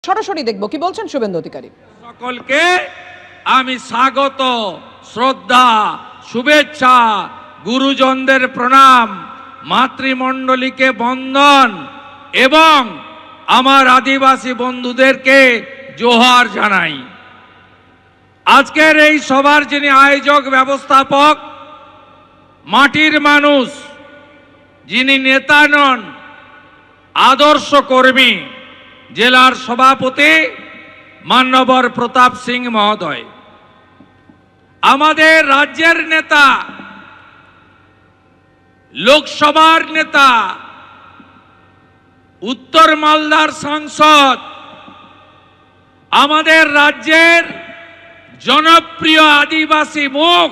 সরাসরি দেখব কি বলছেন শুভেন্দু অধিকারী। সকলকে আমি স্বাগত, শ্রদ্ধা, শুভেচ্ছা, গুরুজনদের প্রণাম, মাতৃমণ্ডলীকে বন্দন এবং আমার আদিবাসী বন্ধুদেরকে জোহার জানাই। আজকের এই সভার যিনি আয়োজক ব্যবস্থাপক, মাটির মানুষ, যিনি নেতা নন, আদর্শ কর্মী, জেলার সভাপতি মান্যবর প্রতাপ সিং মহোদয়, আমাদের রাজ্যের নেতা, লোকসভার নেতা, উত্তর মালদার সাংসদ, আমাদের রাজ্যের জনপ্রিয় আদিবাসী মুখ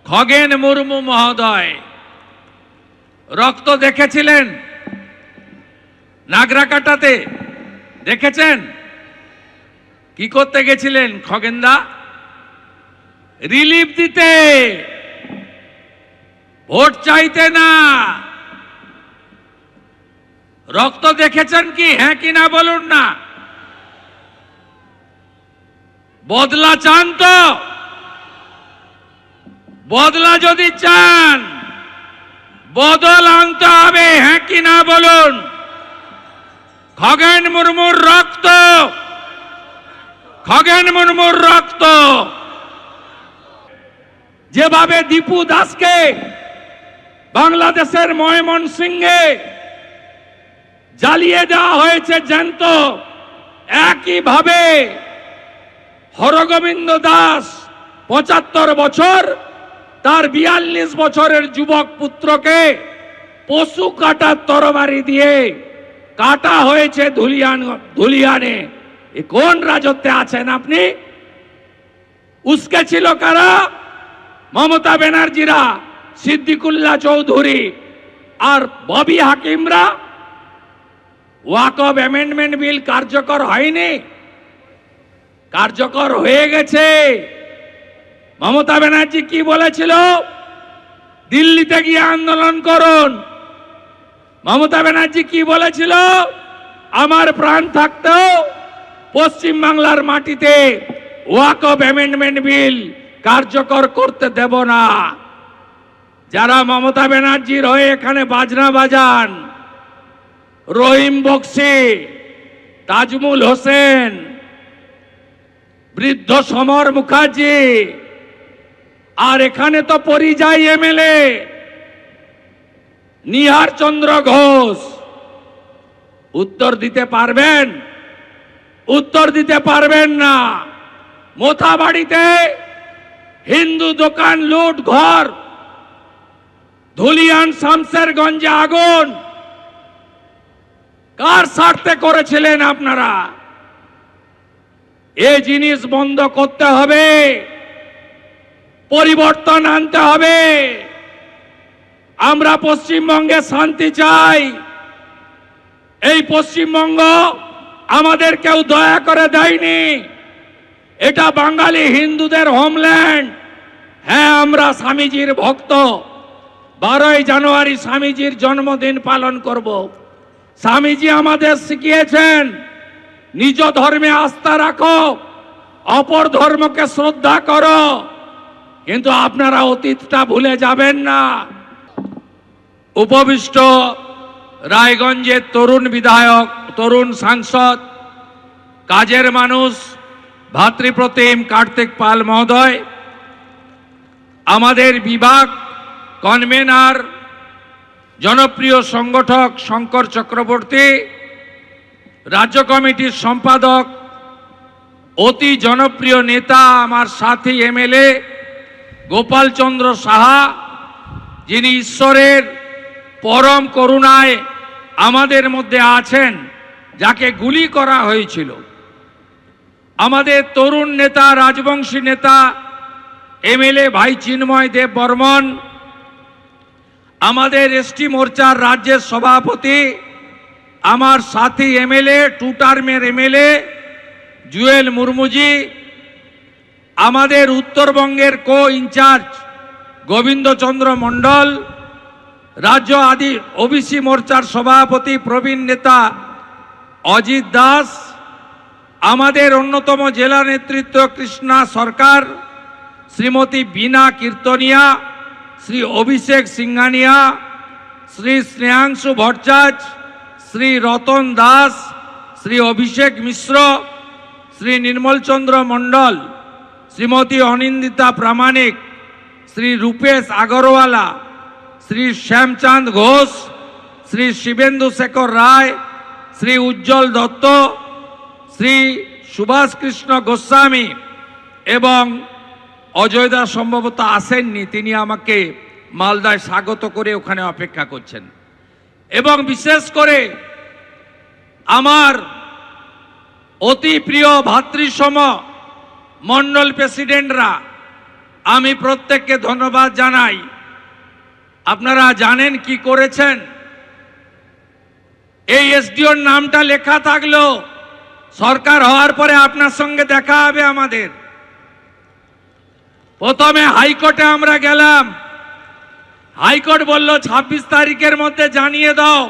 খগেন মুর্মু মহোদয়। রক্ত দেখেছিলেন নাগরাকাটাতে, দেখেছেন কি করতে গেছিলেন খগেনদা? রিলিফ দিতে, ভোট চাইতে না। রক্ত দেখেছেন কি? হ্যাঁ কি না বলুন না। বদলা চান তো? বদলা যদি চান, বদল আনতে হবে, হ্যাঁ কি না বলুন। খগেন মুর্মুর রক্ত, খগেন মুর্মুর রক্ত। যেভাবে দীপু দাসকে বাংলাদেশের ময়মনসিংহে জ্বালিয়ে দেওয়া হয়েছে জ্যান্ত, একইভাবে হরগোবিন্দ দাস ৭৫ বছর, তার ৪২ বছরের যুবক পুত্রকে পশু কাটার তরবারি দিয়ে কাটা হয়েছে ধুলিয়ানে। কোন রাজত্বে আছেন আপনি? উস্কে ছিল কারা? মমতা ব্যানার্জিরা, সিদ্দিকুল্লাহ চৌধুরী আর ববি হাকিমরা। ওয়াকফ অ্যামেন্ডমেন্ট বিল কার্যকর হয়নি, কার্যকর হয়ে গেছে। মমতা ব্যানার্জি কি বলেছিল? দিল্লিতে গিয়ে আন্দোলন করুন। মমতা ব্যানার্জি কি বলেছিল? আমার প্রাণ থাকতেও পশ্চিম বাংলার মাটিতে ওয়াকফ অ্যামেন্ডমেন্ট বিল কার্যকর করতে দেব না। যারা মমতা ব্যানার্জির হয়ে এখানে বাজনা বাজান, রহিম বক্সি, তাজমুল হোসেন, বৃদ্ধ সমর মুখার্জি, আর এখানে তো পরিযায়ী এমএলএ নিহার চন্দ্র ঘোষ, উত্তর দিতে পারবেন? উত্তর দিতে পারবেন না। মোথাবাড়িতে হিন্দু দোকান লুট, ঘর, ধুলিয়ান শামসেরগঞ্জে আগুন, কার স্বার্থে করেছিলেন আপনারা? এই জিনিস বন্ধ করতে হবে, পরিবর্তন আনতে হবে। আমরা পশ্চিমবঙ্গে শান্তি চাই। এই পশ্চিমবঙ্গ আমাদের কেউ দয়া করে দেয়নি, এটা বাঙালি হিন্দুদের হোমল্যান্ড। হ্যাঁ, আমরা স্বামীজির ভক্ত। 12ই জানুয়ারি স্বামীজির জন্মদিন পালন করব। স্বামীজি আমাদের শিখিয়েছেন নিজ ধর্মে আস্থা রাখো, অপর ধর্মকে শ্রদ্ধা করো, কিন্তু আপনারা অতীতটা ভুলে যাবেন না। উপবিষ্ট রায়গঞ্জের তরুণ বিধায়ক, তরুণ সাংসদ, কাজের মানুষ ভাতৃপ্রতিম কার্তিক পাল মহোদয়, আমাদের বিভাগ কনভেনার জনপ্রিয় সংগঠক শঙ্কর চক্রবর্তী, রাজ্য কমিটির সম্পাদক অতি জনপ্রিয় নেতা আমার সাথী এমএলএ গোপাল চন্দ্র সাহা, যিনি ঈশ্বরের পরম করুণায় আমাদের মধ্যে আছেন, যাকে গুলি করা হয়েছিল। আমাদের তরুণ নেতা, রাজবংশী নেতা এমএলএ ভাই চিন্ময় দেব বর্মন, আমাদের এসটি মোর্চার রাজ্যের সভাপতি, আমার সাথী এমএলএ, 2 টার্মের এমএলএ জুয়েল মুর্মুজি, আমাদের উত্তরবঙ্গের কো ইনচার্জ গোবিন্দচন্দ্র মণ্ডল, রাজ্য আদি ওবিসি মোর্চার সভাপতি প্রবীণ নেতা অজিত দাস, আমাদের অন্যতম জেলা নেতৃত্ব কৃষ্ণা সরকার, শ্রীমতী বীণা কীর্তনিয়া, শ্রী অভিষেক সিংহানিয়া, শ্রী স্নেহাংশু ভট্টাচার্য, শ্রী রতন দাস, শ্রী অভিষেক মিশ্র, শ্রী নির্মলচন্দ্র মণ্ডল, শ্রীমতী অনিন্দিতা প্রামাণিক, শ্রী রূপেশ আগরওয়ালা, শ্রী শ্যামচাঁদ ঘোষ, শ্রী শিবেন্দু শেখর রায়, শ্রী উজ্জ্বল দত্ত, শ্রী সুভাষ কৃষ্ণ গোস্বামী এবং অজয় দাস সম্ভবত আসেননি, তিনি আমাকে মালদায় স্বাগত করে ওখানে অপেক্ষা করছেন। এবং বিশেষ করে আমার অতি প্রিয় ভাতৃসম মণ্ডল প্রেসিডেন্টরা, আমি প্রত্যেককে ধন্যবাদ জানাই। আপনারা জানেন কি করেছেন? এই এসডিওর নামটা লেখা থাকলো, সরকার হওয়ার পরে আপনার সঙ্গে দেখা হবে আমাদের। প্রথমে হাইকোর্টে আমরা গেলাম, হাইকোর্ট বলল 26 তারিখের মধ্যে জানিয়ে দাও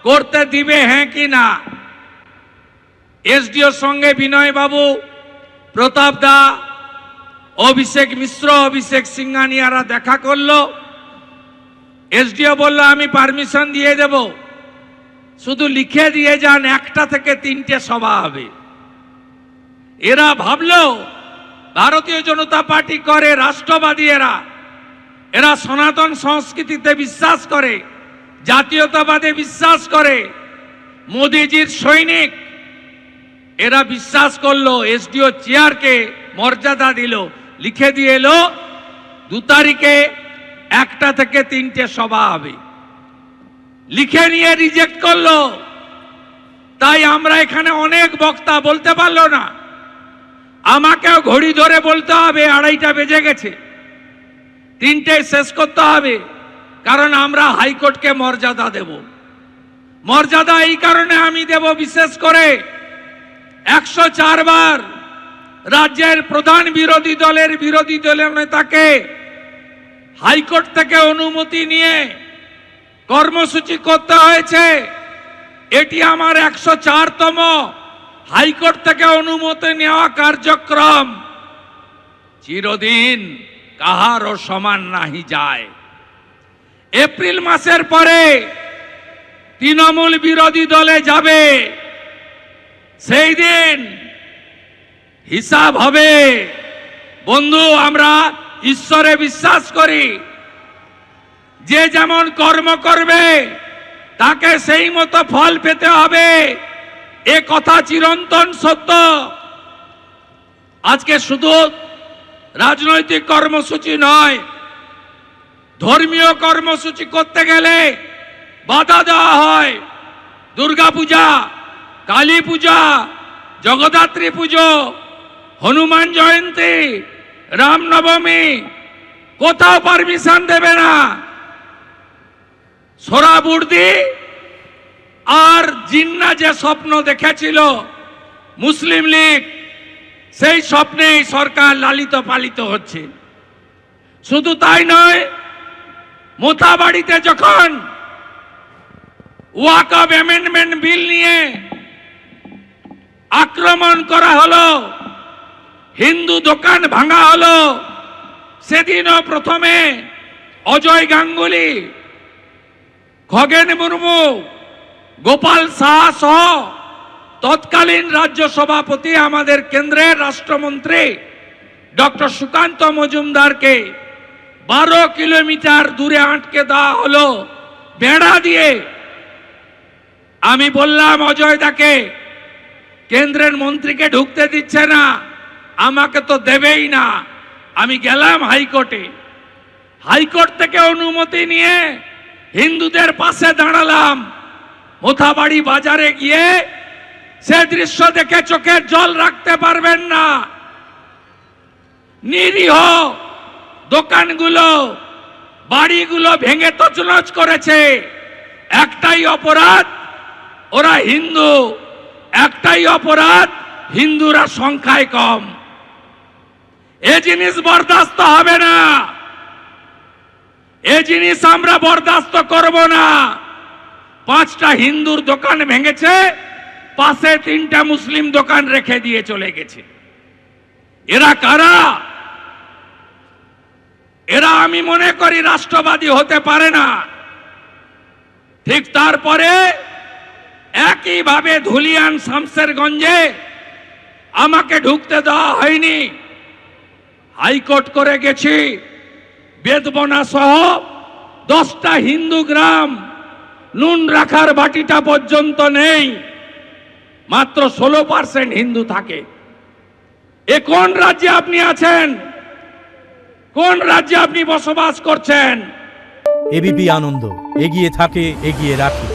করতে দিবে হ্যাঁ কি না। এসডিওর সঙ্গে বিনয় বাবু, প্রতাপ দা, অভিষেক মিশ্র, অভিষেক সিংহানিয়ারা দেখা করলো। এসডিও বলল আমি পারমিশন দিয়ে দেব, শুধু লিখে দিয়ে যান 1টা থেকে 3টে সভা হবে। এরা ভাবলো ভারতীয় জনতা পার্টি করে, রাষ্ট্রবাদী এরা সনাতন সংস্কৃতিতে বিশ্বাস করে, জাতীয়তাবাদে বিশ্বাস করে, মোদিজির সৈনিক। এরা বিশ্বাস করলো, এসডিও চেয়ারকে মর্যাদা দিল, লিখে দিয়ে এলো 2 তারিখে 1টা থেকে 3টে সভা হবে। লিখে নিয়ে রিজেক্ট করলো। তাই আমরা এখানে অনেক বক্তা বলতে পারলো না, আমাকেও ঘড়ি ধরে বলতে হবে 2:30টা বেজে গেছে, 3টে শেষ করতে হবে, কারণ আমরা হাইকোর্টকে মর্যাদা দেব। মর্যাদা এই কারণে আমি দেব, বিশেষ করে 104 বার রাজ্যের প্রধান বিরোধী দলের নেতাকে হাইকোর্ট থেকে অনুমতি নিয়ে কর্মসূচি করতে হয়েছে। এটি আমার 104তম হাইকোর্ট থেকে অনুমতি নেওয়া কার্যক্রম। চিরদিন কাহারও সমান নাহি যায়। এপ্রিল মাসের পরে তৃণমূল বিরোধী দলে যাবে, সেই দিন হিসাব হবে। বন্ধু, আমরা ঈশ্বরে বিশ্বাস করি, যে যেমন কর্ম করবে তাকে সেই মতো ফল পেতে হবে, এ কথা চিরন্তন সত্য। আজকে শুধু রাজনৈতিক কর্মসূচি নয়, ধর্মীয় কর্মসূচি করতে গেলে বাধা দেওয়া হয়। দুর্গাপূজা, কালী পূজা, জগদ্ধাত্রী পুজো, হনুমান জয়ন্তী, রামনবমী, কোথাও পারমিশন দেবে না। সোহরাবুর্দি আর জিন্না যে স্বপ্ন দেখেছিল মুসলিম লীগ, সেই স্বপ্নেই সরকার লালিত পালিত হচ্ছে। শুধু তাই নয়, মোথাবাড়িতে যখন ওয়াকফ অ্যামেন্ডমেন্ট বিল নিয়ে আক্রমণ করা হলো, হিন্দু দোকান ভাঙা হলো, সেদিনও প্রথমে অজয় গাঙ্গুলি, খগেন মুর্মু, গোপাল শাহ সহ তৎকালীন রাজ্য সভাপতি, আমাদের কেন্দ্রের রাষ্ট্রমন্ত্রী ডক্টর সুকান্ত মজুমদারকে 12 কিলোমিটার দূরে আটকে দেওয়া হলো বেড়া দিয়ে। আমি বললাম অজয় দাকে, কেন্দ্রের মন্ত্রীকে ঢুকতে দিচ্ছে না, আমাকে তো দেবেই না। আমি গেলাম হাইকোর্টে, হাইকোর্ট থেকে অনুমতি নিয়ে হিন্দুদের পাশে দাঁড়ালাম। মোথাবাড়ি বাজারে গিয়ে সে দৃশ্য দেখে চোখের জল রাখতে পারবেন না। নিরীহ দোকানগুলো, বাড়িগুলো ভেঙে তছনছ করেছে। একটাই অপরাধ, ওরা হিন্দু। একটাই অপরাধ, হিন্দুরা সংখ্যায় কম। এ জিনিস বরদাস্ত হবে না, এ জিনিস আমরা বরদাস্ত করব না। 5টা হিন্দুর দোকান ভেঙেছে, পাশে 3টা মুসলিম দোকান রেখে দিয়ে চলে গেছে। এরা কারা? এরা আমি মনে করি রাষ্ট্রবাদী হতে পারে না। ঠিক তারপরে একইভাবে ধুলিয়ান শামসেরগঞ্জে আমাকে ঢুকতে দেওয়া হয়নি, হাইকোর্ট করে গেছি। বেদবনা সহ 10টা হিন্দু গ্রাম, নুন রাখার বাটিটা পর্যন্ত নেই, মাত্র 16% হিন্দু থাকে। এ কোন রাজ্যে আপনি আছেন? কোন রাজ্যে আপনি বসবাস করছেন? এবিপি আনন্দ, এগিয়ে থাকে, এগিয়ে রাখে।